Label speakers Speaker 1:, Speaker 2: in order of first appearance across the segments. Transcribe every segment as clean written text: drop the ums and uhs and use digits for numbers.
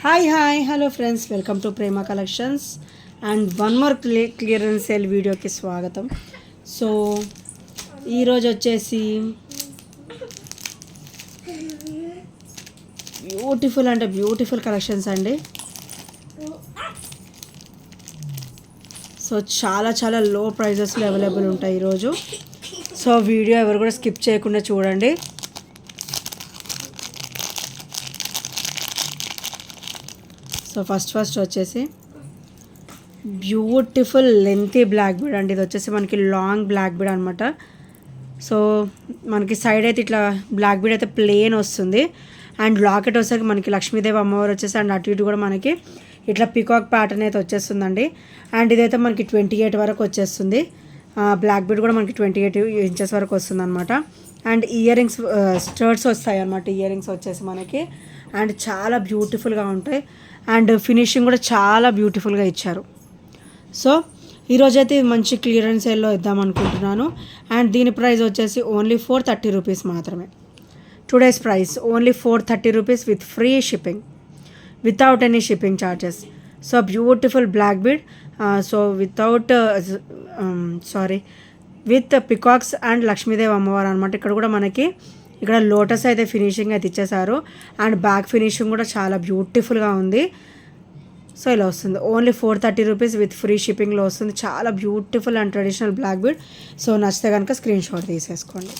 Speaker 1: Hi hello friends, welcome to Prema collections and one more clearance sale వీడియోకి స్వాగతం. So ఈరోజు వచ్చేసి beautiful collections అండి. సో చాలా లో ప్రైజెస్లో అవైలబుల్ ఉంటాయి ఈరోజు. సో వీడియో ఎవరు కూడా స్కిప్ చేయకుండా చూడండి. సో ఫస్ట్ వచ్చేసి బ్యూటిఫుల్ లెంతీ బ్లాక్ బీడ్ అండి. ఇది వచ్చేసి మనకి లాంగ్ బ్లాక్ బీడ్ అనమాట. సో మనకి సైడ్ అయితే ఇట్లా బ్లాక్ బీడ్ అయితే ప్లెయిన్ వస్తుంది అండ్ లాకెట్ వచ్చేసరికి మనకి లక్ష్మీదేవి అమ్మవారు వచ్చేసి అండ్ అటు ఇటు కూడా మనకి ఇట్లా పికాక్ ప్యాటర్న్ అయితే వచ్చేస్తుందండి. అండ్ ఇదైతే మనకి 28 వరకు వచ్చేస్తుంది. బ్లాక్ బీడ్ కూడా మనకి 28 ఇంచెస్ వరకు వస్తుంది అనమాట. అండ్ ఇయర్ రింగ్స్ స్టర్ట్స్ వస్తాయి అనమాట. ఇయర్ రింగ్స్ వచ్చేసి మనకి అండ్ చాలా బ్యూటిఫుల్గా ఉంటాయి అండ్ ఫినిషింగ్ కూడా చాలా బ్యూటిఫుల్గా ఇచ్చారు. సో ఈరోజైతే మంచి క్లియరెన్స్ సేల్లో ఇద్దాం అనుకుంటున్నాను. అండ్ దీని ప్రైస్ వచ్చేసి ఓన్లీ 430 రూపీస్ మాత్రమే. Today's price only 430 rupees with free shipping, without any shipping charges. So beautiful black bead, so with peacocks and Lakshmidevi అమ్మవారు అనమాట. ఇక్కడ కూడా మనకి ఇక్కడ లోటస్ అయితే ఫినిషింగ్ అయితే ఇచ్చేసారు అండ్ బ్యాక్ ఫినిషింగ్ కూడా చాలా బ్యూటిఫుల్గా ఉంది. సో ఇలా వస్తుంది. ఓన్లీ 430 రూపీస్ విత్ ఫ్రీ షిప్పింగ్లో వస్తుంది. చాలా beautiful and traditional black bead. So నచ్చితే కనుక స్క్రీన్ షాట్ తీసేసుకోండి.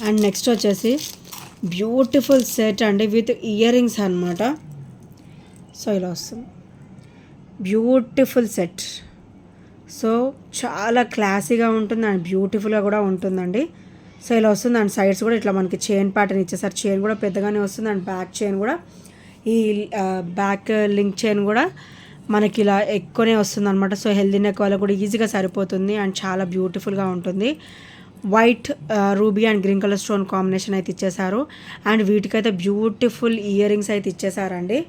Speaker 1: అండ్ నెక్స్ట్ వచ్చేసి బ్యూటిఫుల్ సెట్ అండి విత్ ఇయర్ రింగ్స్ అనమాట. సో ఇలా వస్తుంది బ్యూటిఫుల్ సెట్. సో చాలా క్లాసీగా ఉంటుంది అండ్ బ్యూటిఫుల్గా కూడా ఉంటుందండి. సో ఇలా వస్తుంది అండ్ సైడ్స్ కూడా ఇట్లా మనకి చైన్ ప్యాటర్న్ ఇచ్చేసారు. చైన్ కూడా పెద్దగానే వస్తుంది అండ్ బ్యాక్ చైన్ కూడా ఈ బ్యాక్ లింక్ చైన్ కూడా మనకి ఇలా ఎక్కువనే వస్తుంది అనమాట. సో హెల్దీ నెక్ వాళ్ళకి కూడా ఈజీగా సరిపోతుంది అండ్ చాలా బ్యూటిఫుల్గా ఉంటుంది. White ruby and green colour stone combination అయితే ఇచ్చేసారు అండ్ వీటికైతే బ్యూటిఫుల్ ఇయర్ రింగ్స్ అయితే ఇచ్చేసారండి.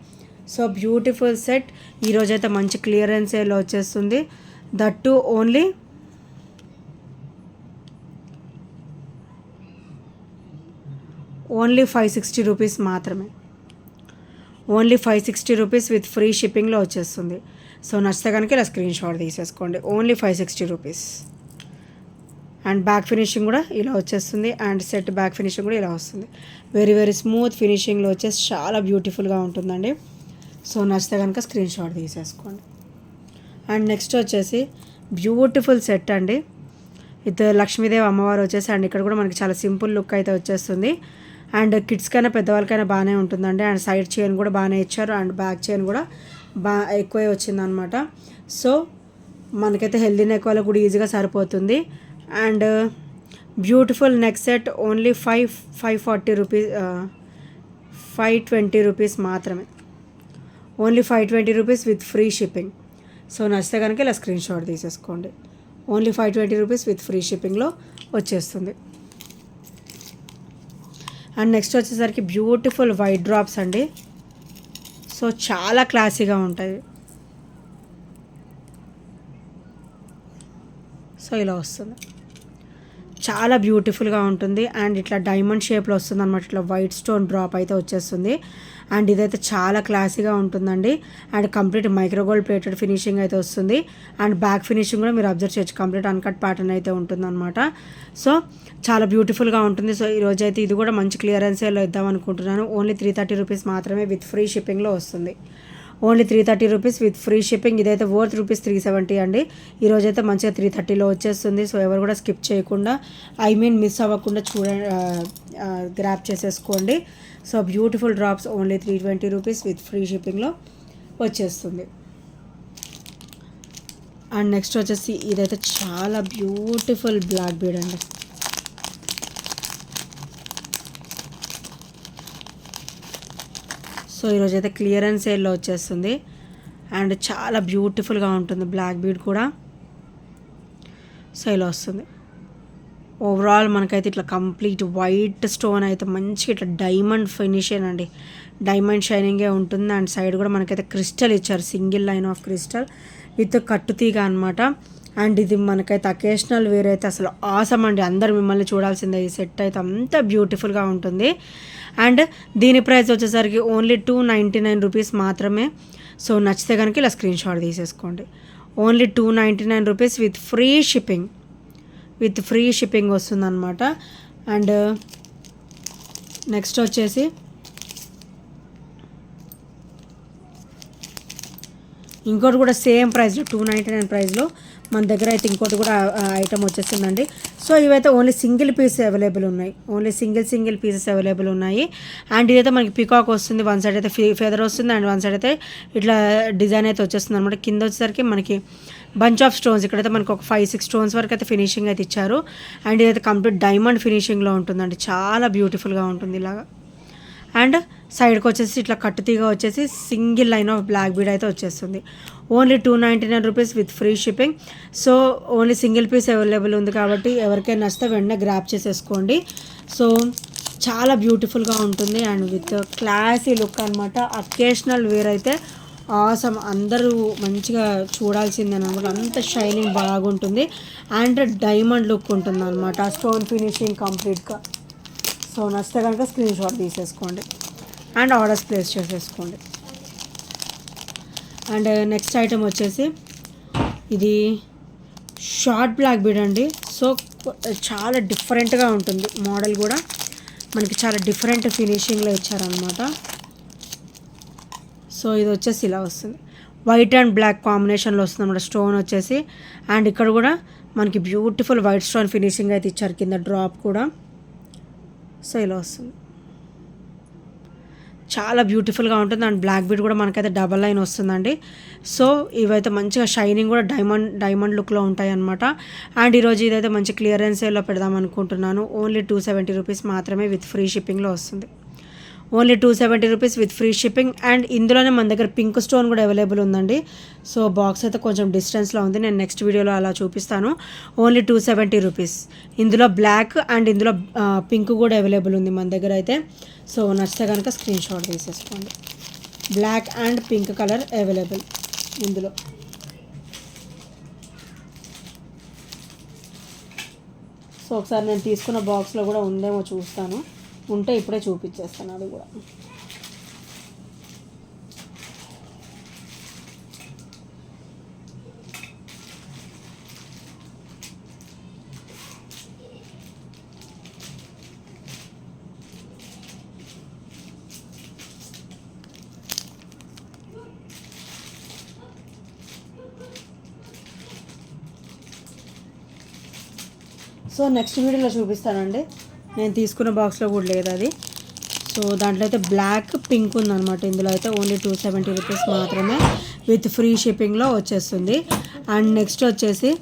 Speaker 1: సో బ్యూటిఫుల్ సెట్ ఈరోజైతే మంచి క్లియరెన్స్ సేల్లో వచ్చేస్తుంది. దట్టు ఓన్లీ 560 రూపీస్ మాత్రమే. ఓన్లీ 560 రూపీస్ విత్ ఫ్రీ షిప్పింగ్లో వచ్చేస్తుంది. సో నచ్చితే కనుక ఇలా స్క్రీన్ షాట్ తీసేసుకోండి. Only 560 rupees. And back finishing కూడా ఇలా వచ్చేస్తుంది అండ్ సెట్ బ్యాక్ ఫినిషింగ్ కూడా ఇలా వస్తుంది. వెరీ స్మూత్ ఫినిషింగ్లో వచ్చేసి చాలా బ్యూటిఫుల్గా ఉంటుందండి. సో నచ్చితే కనుక స్క్రీన్ షాట్ తీసేసుకోండి. అండ్ నెక్స్ట్ వచ్చేసి బ్యూటిఫుల్ సెట్ అండి విత్ లక్ష్మీదేవి అమ్మవారు వచ్చేసి అండ్ ఇక్కడ కూడా మనకి చాలా సింపుల్ లుక్ అయితే వచ్చేస్తుంది అండ్ కిడ్స్కైనా పెద్దవాళ్ళకైనా బాగానే ఉంటుందండి. అండ్ సైడ్ చైన్ కూడా బాగానే ఇచ్చారు అండ్ బ్యాక్ చైన్ కూడా ఎక్కువే వచ్చిందనమాట. సో మనకైతే హెల్దీ నెక్ వాళ్ళకి కూడా ఈజీగా సరిపోతుంది. And beautiful neck set only 540 rupees, 520 rupees మాత్రమే. Only 520 rupees with free shipping. So నచ్చితే కనుక ఇలా స్క్రీన్ షాట్ తీసేసుకోండి. ఓన్లీ 520 రూపీస్ విత్ ఫ్రీ షిప్పింగ్లో వచ్చేస్తుంది. అండ్ నెక్స్ట్ వచ్చేసరికి బ్యూటిఫుల్ వైట్ డ్రాప్స్ అండి. సో చాలా క్లాసీగా ఉంటాయి. సో ఇలా వస్తుంది, చాలా బ్యూటిఫుల్గా ఉంటుంది అండ్ ఇట్లా డైమండ్ షేప్లో వస్తుంది అనమాట. ఇట్లా వైట్ స్టోన్ డ్రాప్ అయితే వచ్చేస్తుంది అండ్ ఇదైతే చాలా క్లాసీగా ఉంటుందండి. And complete micro gold plated finishing అయితే వస్తుంది అండ్ బ్యాక్ ఫినిషింగ్ కూడా మీరు అబ్జర్వ్ చేయొచ్చు. కంప్లీట్ అన్కట్ ప్యాటర్న్ అయితే ఉంటుంది అనమాట. సో చాలా బ్యూటిఫుల్గా ఉంటుంది. సో ఈరోజు అయితే ఇది కూడా మంచి క్లియరెన్స్ సేల్లో ఇద్దాం అనుకుంటున్నాను. ఓన్లీ 330 రూపీస్ మాత్రమే విత్ ఫ్రీ షిప్పింగ్లో వస్తుంది. Only 330 rupees with free shipping. ఇదైతే వర్త్ రూపీస్ 370 అండి. ఈరోజైతే మంచిగా 330లో వచ్చేస్తుంది. సో ఎవరు కూడా స్కిప్ చేయకుండా మిస్ అవ్వకుండా గ్రాప్ చేసేసుకోండి. So beautiful drops only 320 rupees with free షిప్పింగ్లో వచ్చేస్తుంది. అండ్ నెక్స్ట్ వచ్చేసి ఇదైతే చాలా బ్యూటిఫుల్ బ్లాక్ బీడ్ అండి. సో ఈరోజైతే క్లియరెన్స్ సేల్లో వచ్చేస్తుంది అండ్ చాలా బ్యూటిఫుల్గా ఉంటుంది బ్లాక్ బీడ్ కూడా. సో ఇలా వస్తుంది. ఓవరాల్ మనకైతే ఇట్లా కంప్లీట్ వైట్ స్టోన్ అయితే మంచిగా ఇట్లా డైమండ్ ఫినిషింగ్ అండి. డైమండ్ షైనింగే ఉంటుంది అండ్ సైడ్ కూడా మనకైతే క్రిస్టల్ ఇచ్చారు. Single line of crystal with కట్టుతీగ అనమాట. అండ్ ఇది మనకైతే అకేషనల్ వేర్ అయితే అసలు ఆసమ్ అండి, అందరు మిమ్మల్ని చూడాల్సిందే. ఈ సెట్ అయితే అంత బ్యూటిఫుల్గా ఉంటుంది. అండ్ దీని ప్రైస్ వచ్చేసరికి ఓన్లీ 299 రూపీస్ మాత్రమే. సో నచ్చితే కనుక ఇలా స్క్రీన్ షాట్ తీసేసుకోండి. Only 299 rupees with free shipping వస్తుందన్నమాట. అండ్ నెక్స్ట్ వచ్చేసి ఇంకోటి కూడా సేమ్ ప్రైస్లో 299 ప్రైస్లో మన దగ్గర అయితే ఇంకోటి కూడా ఐటమ్ వచ్చేసిందండి. సో ఇవైతే ఓన్లీ సింగిల్ పీస్ అవైలబుల్ ఉన్నాయి, ఓన్లీ సింగిల్ పీసెస్ అవైలబుల్ ఉన్నాయి. అండ్ ఇదైతే మనకి పికాక్ వస్తుంది, వన్ సైడ్ అయితే ఫెదర్ వస్తుంది, అండ్ వన్ సైడ్ అయితే ఇట్లా డిజైన్ అయితే వచ్చేస్తుంది అనమాట. కింద వచ్చేసరికి మనకి బంచ్ ఆఫ్ స్టోన్స్, ఇక్కడైతే మనకి ఒక 5-6 స్టోన్స్ వరకు అయితే ఫినిషింగ్ అయితే ఇచ్చారు. అండ్ ఇదైతే కంప్లీట్ డైమండ్ ఫినిషింగ్లో ఉంటుందండి, చాలా బ్యూటిఫుల్గా ఉంటుంది ఇలాగా. అండ్ సైడ్కి వచ్చేసి ఇట్లా కట్టుతీగ వచ్చేసి single line of black bead అయితే వచ్చేస్తుంది. Only 299 rupees with free shipping. So only single piece available ఉంది కాబట్టి ఎవరికైనా నచ్చితే వెంటనే గ్రాప్ చేసేసుకోండి. సో చాలా బ్యూటిఫుల్గా ఉంటుంది అండ్ విత్ క్లాసీ లుక్ అనమాట. అకేషనల్ వేర్ అయితే ఆసమ్, అందరూ మంచిగా చూడాల్సిందని అనమాట. అంత షైనింగ్ బాగుంటుంది అండ్ డైమండ్ లుక్ ఉంటుంది అనమాట, స్టోన్ ఫినిషింగ్ కంప్లీట్గా. సో నచ్చితే కనుక స్క్రీన్ షాట్ తీసేసుకోండి అండ్ ఆర్డర్స్ ప్లేస్ చేసేసుకోండి. అండ్ నెక్స్ట్ ఐటమ్ వచ్చేసి ఇది షార్ట్ బ్లాక్ బీడ్ అండి. సో చాలా డిఫరెంట్గా ఉంటుంది, మోడల్ కూడా మనకి చాలా డిఫరెంట్ ఫినిషింగ్లో ఇచ్చారనమాట. సో ఇది వచ్చేసి ఇలా వస్తుంది, వైట్ అండ్ బ్లాక్ కాంబినేషన్లో వస్తుంది అన్నమాట స్టోన్ వచ్చేసి. అండ్ ఇక్కడ కూడా మనకి బ్యూటిఫుల్ వైట్ స్టోన్ ఫినిషింగ్ అయితే ఇచ్చారు, కింద డ్రాప్ కూడా. సో ఇలా వస్తుంది, చాలా బ్యూటిఫుల్గా ఉంటుంది. అండ్ బ్లాక్ బీడ్ కూడా మనకైతే డబల్ లైన్ వస్తుందండి. సో ఇవైతే మంచిగా షైనింగ్ కూడా డైమండ్ లుక్లో ఉంటాయి అనమాట. అండ్ ఈరోజు ఇదైతే మంచి క్లియరెన్స్ సేల్లో పెడదాం అనుకుంటున్నాను. ఓన్లీ 270 రూపీస్ మాత్రమే విత్ ఫ్రీ షిప్పింగ్లో వస్తుంది. Only 270 rupees with free shipping. And ఇందులోనే మన దగ్గర పింక్ స్టోన్ కూడా అవైలబుల్ ఉందండి. సో బాక్స్ అయితే కొంచెం డిస్టెన్స్లో ఉంది, నేను నెక్స్ట్ వీడియోలో అలా చూపిస్తాను. Only 270 rupees. ఇందులో బ్లాక్ అండ్ ఇందులో పింక్ కూడా అవైలబుల్ ఉంది మన దగ్గర అయితే. సో నచ్చితే కనుక స్క్రీన్ షాట్ తీసేసుకోండి. Black and pink colour available ఇందులో. సో ఒకసారి నేను తీసుకున్న బాక్స్లో కూడా ఉందేమో చూస్తాను, ఉంటే ఇప్పుడే చూపించేస్తాను అది కూడా. సో నెక్స్ట్ వీడియోలో చూపిస్తానండి, నేను తీసుకున్న బాక్స్లో కూడా లేదు అది. సో దాంట్లో అయితే బ్లాక్ పింక్ ఉందన్నమాట. ఇందులో అయితే ఓన్లీ 270 రూపీస్ మాత్రమే విత్ ఫ్రీ షిప్పింగ్లో వచ్చేస్తుంది. అండ్ నెక్స్ట్ వచ్చేసి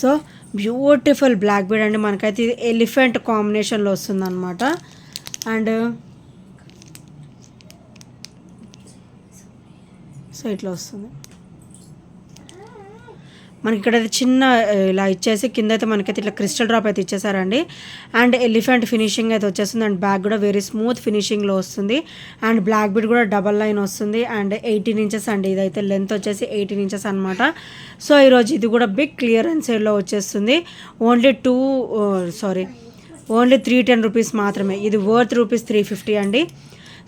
Speaker 1: సో బ్యూటిఫుల్ బ్లాక్ బీడ్ అండి, మనకైతే ఇది ఎలిఫెంట్ కాంబినేషన్లో వస్తుంది అనమాట. అండ్ సో ఇట్లా వస్తుంది మనకి. ఇక్కడైతే చిన్న ఇలా ఇచ్చేసి కింద అయితే మనకైతే ఇట్లా క్రిస్టల్ డ్రాప్ అయితే ఇచ్చేసారండి. అండ్ ఎలిఫెంట్ ఫినిషింగ్ అయితే వచ్చేస్తుంది. అండ్ బ్యాక్ కూడా వెరీ స్మూత్ ఫినిషింగ్లో వస్తుంది. అండ్ బ్లాక్ బీడ్ కూడా డబల్ లైన్ వస్తుంది. అండ్ 18 ఇంచెస్ అండి, ఇదైతే లెంత్ వచ్చేసి 18 ఇంచెస్ అనమాట. సో ఈరోజు ఇది కూడా బిగ్ క్లియరెన్స్ సేల్లో వచ్చేస్తుంది. ఓన్లీ 310 రూపీస్ మాత్రమే. ఇది వర్త్ రూపీస్ 350 అండి.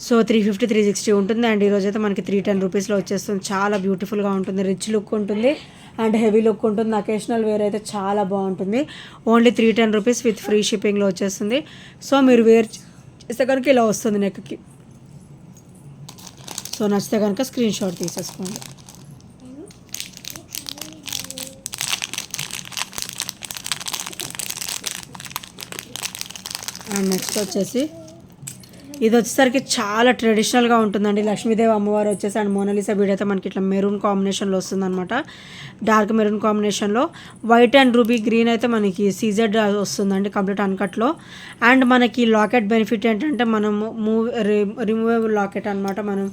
Speaker 1: సో 350, 360 ఉంటుంది. అండ్ ఈరోజు అయితే మనకి 310 రూపీస్లో వచ్చేస్తుంది. చాలా బ్యూటిఫుల్గా ఉంటుంది, రిచ్ లుక్ ఉంటుంది అండ్ హెవీ లుక్ ఉంటుంది. అకేషనల్ వేర్ అయితే చాలా బాగుంటుంది. ఓన్లీ 310 రూపీస్ విత్ ఫ్రీ షిప్పింగ్లో వచ్చేస్తుంది. సో మీరు వేర్ చేస్తే కనుక ఇలా వస్తుంది నెక్కి. సో నచ్చితే కనుక స్క్రీన్ షాట్ తీసేసుకోండి. అండ్ నెక్స్ట్ వచ్చేసి ఇది వచ్చేసరికి చాలా ట్రెడిషనల్గా ఉంటుందండి. లక్ష్మీదేవి అమ్మవారు వచ్చేసి అండ్ మోనాలిసా బీడ్ అయితే మనకి ఇట్లా మెరూన్ కాంబినేషన్లో వస్తుందన్నమాట. డార్క్ మెరూన్ కాంబినేషన్లో వైట్ అండ్ రూబీ గ్రీన్ అయితే మనకి సీజెడ్ వస్తుందండి కంప్లీట్ అన్కట్లో. అండ్ మనకి లాకెట్ బెనిఫిట్ ఏంటంటే మనం రిమూవబుల్ లాకెట్ అనమాట. మనం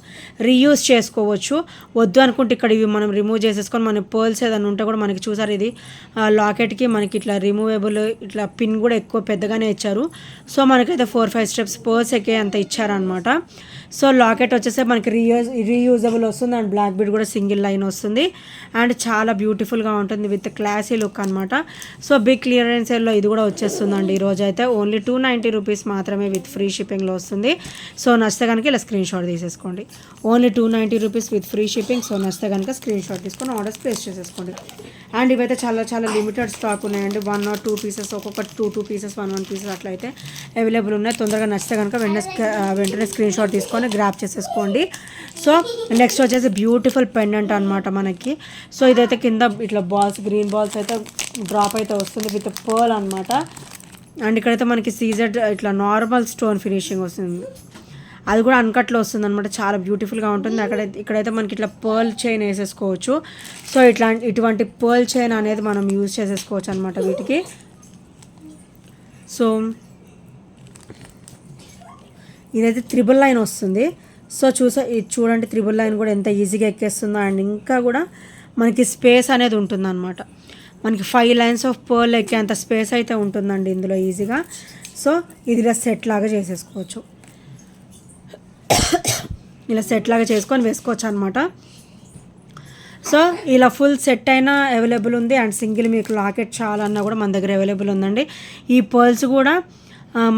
Speaker 1: రీయూజ్ చేసుకోవచ్చు. వద్దు అనుకుంటే ఇక్కడ ఇవి మనం రిమూవ్ చేసేసుకొని మన పర్ల్స్ ఏదైనా ఉంటే కూడా మనకి చూసారు ఇది లాకెట్కి మనకి ఇట్లా రిమూవబుల్ ఇట్లా పిన్ కూడా ఎక్కువ పెద్దగానే ఇచ్చారు. సో మనకైతే 4-5 స్టెప్స్ పర్ల్స్ ఎక్కే అంత ఇచ్చారనమాట. సో లాకెట్ వచ్చేసి మనకి రీయూజబుల్ వస్తుంది అండ్ బ్లాక్ బీడ్ కూడా సింగిల్ లైన్ వస్తుంది అండ్ చాలా బ్యూటిఫుల్గా ఉంటుంది విత్ క్లాసీ లుక్ అనమాట. సో బిగ్ క్లియరెన్స్ సేల్లో ఇది కూడా వచ్చేస్తుందండి. ఈరోజు అయితే ఓన్లీ 290 రూపీస్ మాత్రమే విత్ ఫ్రీ షిప్పింగ్లో వస్తుంది. సో నచ్చితే కనుక ఇలా స్క్రీన్ షాట్ తీసేసుకోండి. Only 290 rupees with free shipping. So నచ్చితే కనుక స్క్రీన్ షాట్ తీసుకొని ఆర్డర్స్ ప్లేస్ చేసేసుకోండి. అండ్ ఇవైతే చాలా చాలా లిమిటెడ్ స్టాక్ ఉన్నాయండి. 1 or 2 పీసెస్, ఒక్కొక్క 2 పీసెస్, 1 పీసెస్ అట్లా అయితే అవైలబుల్ ఉన్నాయి. తొందరగా నచ్చితే కనుక వెంటనే స్క్రీన్ షాట్ తీసుకొని గ్రాప్ చేసేసుకోండి. సో నెక్స్ట్ వచ్చేసి బ్యూటిఫుల్ పెండెంట్ అనమాట మనకి. సో ఇదైతే కింద ఇట్లా బాల్స్, గ్రీన్ బాల్స్ అయితే డ్రాప్ అయితే వస్తుంది విత్ పర్ల్ అనమాట. అండ్ ఇక్కడైతే మనకి సీజెడ్ ఇట్లా నార్మల్ స్టోన్ ఫినిషింగ్ వస్తుంది. అది కూడా అన్కట్లో వస్తుంది అనమాట. చాలా బ్యూటిఫుల్గా ఉంటుంది. ఇక్కడైతే మనకి ఇట్లా పర్ల్ చైన్ వేసేసుకోవచ్చు. సో ఇటువంటి పర్ల్ చైన్ అనేది మనం యూజ్ చేసేసుకోవచ్చు అనమాట వీటికి. సో ఇదైతే 3 లైన్ వస్తుంది. సో ఇది చూడండి 3 లైన్ కూడా ఎంత ఈజీగా ఎక్కేస్తుందో. అండ్ ఇంకా కూడా మనకి స్పేస్ అనేది ఉంటుందన్నమాట. మనకి 5 లైన్స్ ఆఫ్ పర్ల్ ఎక్కే అంత స్పేస్ అయితే ఉంటుందండి ఇందులో ఈజీగా. సో ఇది ఇలా సెట్ లాగా చేసేసుకోవచ్చు. ఇలా సెట్ లాగా చేసుకొని వేసుకోవచ్చు అనమాట. సో ఇలా ఫుల్ సెట్ అయినా అవైలబుల్ ఉంది అండ్ సింగిల్ మీకు లాకెట్ చాలన్నా కూడా మన దగ్గర అవైలబుల్ ఉందండి. ఈ పర్ల్స్ కూడా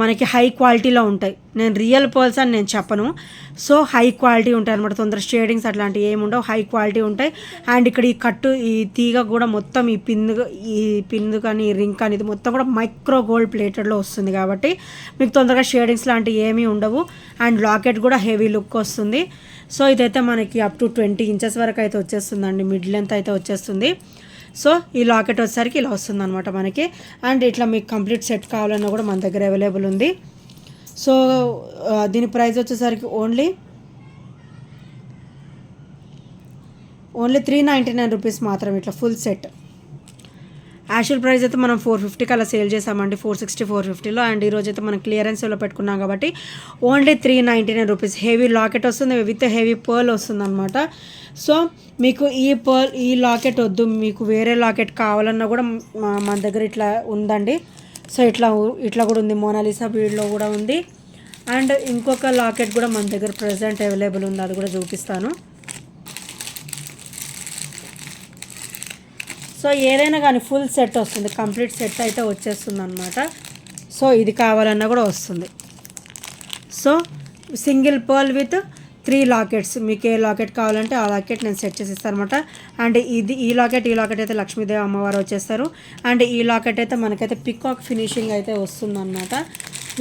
Speaker 1: మనకి హై క్వాలిటీలో ఉంటాయి. నేను రియల్ పర్ల్స్ అని నేను చెప్పను. సో హై క్వాలిటీ ఉంటాయి అనమాట. తొందర షేడింగ్స్ అట్లాంటివి ఏమి ఉండవు, హై క్వాలిటీ ఉంటాయి. అండ్ ఇక్కడ ఈ కట్టు, ఈ తీగ కూడా మొత్తం ఈ పిన్ను కానీ ఈ రింగ్ కానీ ఇది మొత్తం కూడా మైక్రో గోల్డ్ ప్లేటెడ్లో వస్తుంది కాబట్టి మీకు తొందరగా షేడింగ్స్ లాంటివి ఏమీ ఉండవు. అండ్ లాకెట్ కూడా హెవీ లుక్ వస్తుంది. సో ఇదైతే మనకి అప్ టు 20 ఇంచెస్ వరకు అయితే వచ్చేస్తుందండి. మిడ్ లెంత్ అయితే వచ్చేస్తుంది. సో ఈ లాకెట్ వచ్చేసరికి ఇలా వస్తుంది అనమాట మనకి. అండ్ ఇట్లా మీకు కంప్లీట్ సెట్ కావాలన్నా కూడా మన దగ్గర అవైలబుల్ ఉంది. సో దీని ప్రైస్ వచ్చేసరికి ఓన్లీ 399 రూపీస్ మాత్రం ఇట్లా ఫుల్ సెట్. యాక్చువల్ ప్రైస్ అయితే మనం 450కి అలా సేల్ చేసామండి, 460, 450లో. అండ్ ఈరోజు అయితే మనం క్లియరెన్స్లో పెట్టుకున్నాం కాబట్టి ఓన్లీ 399 రూపీస్. హెవీ లాకెట్ వస్తుంది విత్ హెవీ పర్ల్ వస్తుంది అనమాట. సో మీకు ఈ లాకెట్ వద్దు, మీకు వేరే లాకెట్ కావాలన్నా కూడా మన దగ్గర ఇట్లా ఉందండి. సో ఇట్లా కూడా ఉంది. మోనాలిసా బీడ్లో కూడా ఉంది. అండ్ ఇంకొక లాకెట్ కూడా మన దగ్గర ప్రెజెంట్ అవైలబుల్ ఉంది, అది కూడా చూపిస్తాను. సో ఏదైనా కానీ ఫుల్ సెట్ వస్తుంది, కంప్లీట్ సెట్ అయితే వచ్చేస్తుంది అనమాట. సో ఇది కావాలన్నా కూడా వస్తుంది. So single pearl with 3 lockets, మీకు ఏ లాకెట్ కావాలంటే ఆ లాకెట్ నేను సెట్ చేసి ఇస్తాను అనమాట. అండ్ ఈ లాకెట్ అయితే లక్ష్మీదేవి అమ్మవారు వచ్చేస్తారు. అండ్ ఈ లాకెట్ అయితే మనకైతే పికాక్ ఫినిషింగ్ అయితే వస్తుందన్నమాట.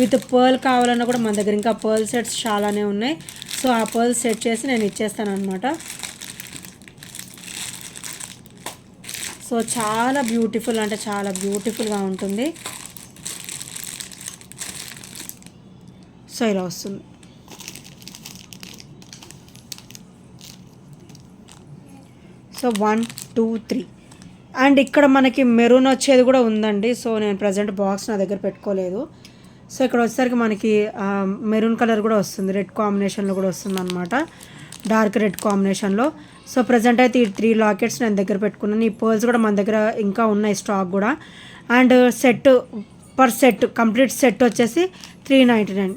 Speaker 1: విత్ పర్ల్ కావాలన్నా కూడా మన దగ్గర ఇంకా పర్ల్ సెట్స్ చాలానే ఉన్నాయి. సో ఆ పర్ల్ సెట్ చేసి నేను ఇచ్చేస్తాను అనమాట. సో చాలా బ్యూటిఫుల్ అంటే చాలా బ్యూటిఫుల్గా ఉంటుంది. సో ఇలా వస్తుంది. సో 1, 2, 3 అండ్ ఇక్కడ మనకి మెరూన్ వచ్చేది కూడా ఉందండి. సో నేను ప్రజెంట్ బాక్స్ నా దగ్గర పెట్టుకోలేదు. సో ఇక్కడ వచ్చేసరికి మనకి మెరూన్ కలర్ కూడా వస్తుంది, రెడ్ కాంబినేషన్లో కూడా వస్తుంది అనమాట, డార్క్ రెడ్ కాంబినేషన్లో. సో ప్రజెంట్ అయితే ఈ 3 లాకెట్స్ నేను దగ్గర పెట్టుకున్నాను. ఈ పర్ల్స్ కూడా మన దగ్గర ఇంకా ఉన్నాయి స్టాక్ కూడా. అండ్ సెట్ కంప్లీట్ సెట్ వచ్చేసి 399,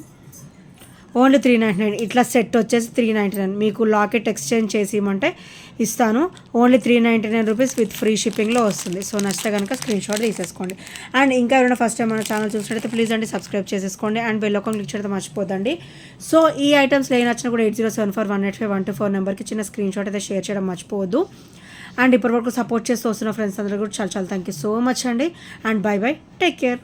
Speaker 1: ఓన్లీ 399. ఇట్లా సెట్ వచ్చేసి 399. మీకు లాకెట్ ఎక్స్చేంజ్ చేసి ఇవ్వమంటే ఇస్తాను. ఓన్లీ 399 రూపీస్ విత్ ఫ్రీ షిప్పింగ్లో వస్తుంది. సో నచ్చితే కనుక స్క్రీన్ షాట్ తీసేసుకోండి. అండ్ ఇంకా ఎవరైనా ఫస్ట్ టైం మన ఛానల్ చూసినట్టయితే ప్లీజ్ అండి సబ్స్క్రైబ్ చేసేసుకోండి అండ్ బెల్ ఐకాన్ క్లిక్ చేయడం మర్చిపోదండి. సో ఈ ఐటమ్స్ ఏ నచ్చినా కూడా 8074185124 నెంబర్కి చిన్న స్క్రీన్ షాట్ అయితే షేర్ చేయడం మర్చిపోవద్దు. అండ్ ఇప్పటివరకు సపోర్ట్ చేస్తూ వస్తున్న ఫ్రెండ్స్ అందరూ కూడా చాలా చాలా థ్యాంక్ యూ సో మచ్ అండి. And by by, take care.